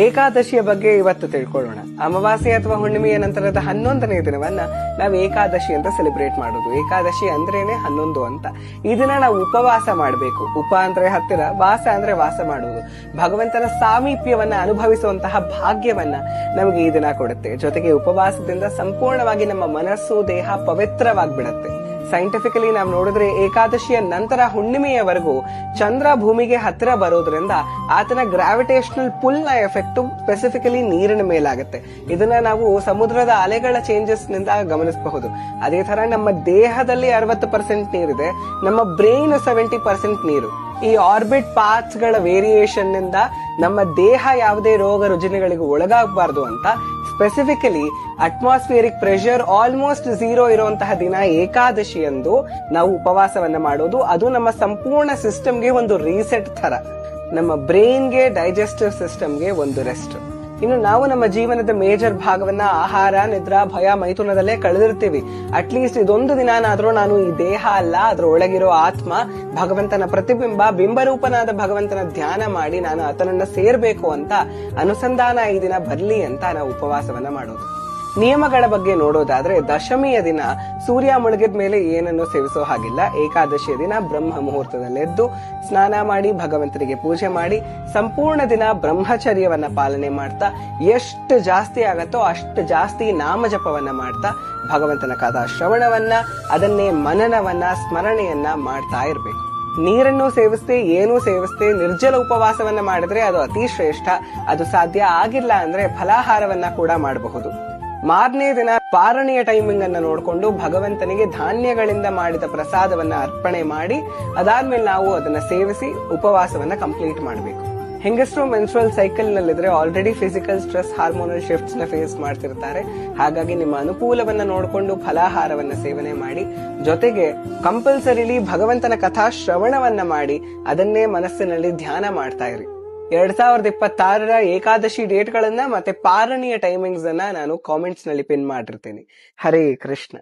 ಏಕಾದಶಿಯ ಬಗ್ಗೆ ಇವತ್ತು ತಿಳ್ಕೊಳ್ಳೋಣ. ಅಮಾವಾಸ್ಯೆ ಅಥವಾ ಹುಣ್ಣಿಮೆಯ ನಂತರದ 11ನೇ ದಿನವನ್ನ ನಾವು ಏಕಾದಶಿ ಅಂತ ಸೆಲೆಬ್ರೇಟ್ ಮಾಡೋದು. ಏಕಾದಶಿ ಅಂದ್ರೇನೆ 11 ಅಂತ. ಇದನ್ನ ನಾವು ಉಪವಾಸ ಮಾಡಬೇಕು. ಉಪ ಅಂದ್ರೆ ಹತ್ತಿರ, ವಾಸ ಅಂದ್ರೆ ವಾಸ ಮಾಡುವುದು. ಭಗವಂತನ ಸಾಮೀಪ್ಯವನ್ನ ಅನುಭವಿಸುವಂತಹ ಭಾಗ್ಯವನ್ನ ನಮಗೆ ಈ ದಿನ ಕೊಡುತ್ತೆ. ಜೊತೆಗೆ ಉಪವಾಸದಿಂದ ಸಂಪೂರ್ಣವಾಗಿ ನಮ್ಮ ಮನಸ್ಸು, ದೇಹ ಪವಿತ್ರವಾಗ್ಬಿಡತ್ತೆ. ಸೈಂಟಿಫಿಕಲಿ ನಾವು ನೋಡಿದ್ರೆ ಏಕಾದಶಿಯ ನಂತರ ಹುಣ್ಣಿಮೆಯವರೆಗೂ ಚಂದ್ರ ಭೂಮಿಗೆ ಹತ್ತಿರ ಬರೋದ್ರಿಂದ ಆತನ ಗ್ರಾವಿಟೇಷನಲ್ ಪುಲ್ ನ ಎಫೆಕ್ಟ್ ಸ್ಪೆಸಿಫಿಕಲಿ ನೀರಿನ ಮೇಲಾಗುತ್ತೆ. ಇದನ್ನ ನಾವು ಸಮುದ್ರದ ಅಲೆಗಳ ಚೇಂಜಸ್ ನಿಂದ ಗಮನಿಸಬಹುದು. ಅದೇ ತರ ನಮ್ಮ ದೇಹದಲ್ಲಿ 60% ನೀರಿದೆ, ನಮ್ಮ ಬ್ರೈನ್ 70% ನೀರು. ಈ ಆರ್ಬಿಟ್ ಪಾತ್ಸ್ ಗಳ ವೇರಿಯೇಷನ್ ನಿಂದ ನಮ್ಮ ದೇಹ ಯಾವುದೇ ರೋಗ ರುಜಿನಗಳಿಗೆ ಒಳಗಾಗಬಾರದು ಅಂತ ಸ್ಪೆಸಿಫಿಕಲಿ ಅಟ್ಮಾಸ್ಫಿಯರಿಕ್ ಪ್ರೆಷರ್ ಆಲ್ಮೋಸ್ಟ್ 0 ಇರುವಂತಹ ದಿನ ಏಕಾದಶಿ ಎಂದು ನಾವು ಉಪವಾಸವನ್ನ ಮಾಡೋದು. ಅದು ನಮ್ಮ ಸಂಪೂರ್ಣ ಸಿಸ್ಟಮ್ಗೆ ಒಂದು ರೀಸೆಟ್ ತರ, ನಮ್ಮ ಬ್ರೈನ್ಗೆ, ಡೈಜೆಸ್ಟಿವ್ ಸಿಸ್ಟಮ್ಗೆ ಒಂದು ರೆಸ್ಟ್. ಇನ್ನು ನಾವು ನಮ್ಮ ಜೀವನದ ಮೇಜರ್ ಭಾಗವನ್ನ ಆಹಾರ, ನಿದ್ರಾ, ಭಯ, ಮೈಥುನದಲ್ಲೇ ಕಳೆದಿರ್ತೀವಿ. ಅಟ್ಲೀಸ್ಟ್ ಇದೊಂದು ದಿನಾನಾದ್ರೂ ನಾನು ಈ ದೇಹ ಅಲ್ಲ, ಅದ್ರ ಒಳಗಿರೋ ಆತ್ಮ, ಭಗವಂತನ ಪ್ರತಿಬಿಂಬ, ಬಿಂಬರೂಪನಾದ ಭಗವಂತನ ಧ್ಯಾನ ಮಾಡಿ ನಾನು ಆತನನ್ನ ಸೇರ್ಬೇಕು ಅಂತ ಅನುಸಂಧಾನ ಈ ದಿನ ಬರ್ಲಿ ಅಂತ ನಾವು ಉಪವಾಸವನ್ನ ಮಾಡೋದು. ನಿಯಮಗಳ ಬಗ್ಗೆ ನೋಡೋದಾದ್ರೆ, ದಶಮಿಯ ದಿನ ಸೂರ್ಯ ಮುಳುಗಿದ ಮೇಲೆ ಏನನ್ನು ಸೇವಿಸೋ ಹಾಗಿಲ್ಲ. ಏಕಾದಶಿಯ ದಿನ ಬ್ರಹ್ಮ ಮುಹೂರ್ತದಲ್ಲೆದ್ದು ಸ್ನಾನ ಮಾಡಿ ಭಗವಂತನಿಗೆ ಪೂಜೆ ಮಾಡಿ ಸಂಪೂರ್ಣ ದಿನ ಬ್ರಹ್ಮಚರ್ಯವನ್ನ ಪಾಲನೆ ಮಾಡ್ತಾ ಎಷ್ಟು ಜಾಸ್ತಿ ಆಗತ್ತೋ ಅಷ್ಟು ಜಾಸ್ತಿ ನಾಮ ಜಪವನ್ನ ಮಾಡ್ತಾ ಭಗವಂತನ ಕಥಾ ಶ್ರವಣವನ್ನ, ಅದನ್ನೇ ಮನನವನ್ನ, ಸ್ಮರಣೆಯನ್ನ ಮಾಡ್ತಾ ಇರ್ಬೇಕು. ನೀರನ್ನು ಸೇವಿಸ್ತೆ, ಏನೂ ಸೇವಿಸ್ತೆ ನಿರ್ಜಲ ಉಪವಾಸವನ್ನ ಮಾಡಿದ್ರೆ ಅದು ಅತಿ ಶ್ರೇಷ್ಠ. ಅದು ಸಾಧ್ಯ ಆಗಿಲ್ಲ ಅಂದ್ರೆ ಫಲಾಹಾರವನ್ನ ಕೂಡ ಮಾಡಬಹುದು. ಮಾರನೇ ದಿನ ಪಾರಣೆಯ ಟೈಮಿಂಗ್ ಅನ್ನ ನೋಡ್ಕೊಂಡು ಭಗವಂತನಿಗೆ ಧಾನ್ಯಗಳಿಂದ ಮಾಡಿದ ಪ್ರಸಾದವನ್ನ ಅರ್ಪಣೆ ಮಾಡಿ ಅದಾದ್ಮೇಲೆ ನಾವು ಅದನ್ನ ಸೇವಿಸಿ ಉಪವಾಸವನ್ನ ಕಂಪ್ಲೀಟ್ ಮಾಡಬೇಕು. ಹೆಂಗಸರು ಮೆನ್ಸ್ಟ್ರುವಲ್ ಸೈಕಲ್ ನಲ್ಲಿದ್ರೆ already physical stress, hormonal shifts ನ ಫೇಸ್ ಮಾಡ್ತಿರ್ತಾರೆ. ಹಾಗಾಗಿ ನಿಮ್ಮ ಅನುಕೂಲವನ್ನ ನೋಡಿಕೊಂಡು ಫಲಾಹಾರವನ್ನ ಸೇವನೆ ಮಾಡಿ. ಜೊತೆಗೆ ಕಂಪಲ್ಸರಿಲಿ ಭಗವಂತನ ಕಥಾ ಶ್ರವಣವನ್ನ ಮಾಡಿ ಅದನ್ನೇ ಮನಸ್ಸಿನಲ್ಲಿ ಧ್ಯಾನ ಮಾಡ್ತಾ ಇರಿ. 2026ರ ಏಕಾದಶಿ ಡೇಟ್ ಗಳನ್ನ ಮತ್ತೆ ಪಾರಣೆಯ ಟೈಮಿಂಗ್ಸ್ ಅನ್ನ ನಾನು ಕಾಮೆಂಟ್ಸ್ ನಲ್ಲಿ ಪಿನ್ ಮಾಡಿರ್ತೀನಿ. ಹರೇ ಕೃಷ್ಣ.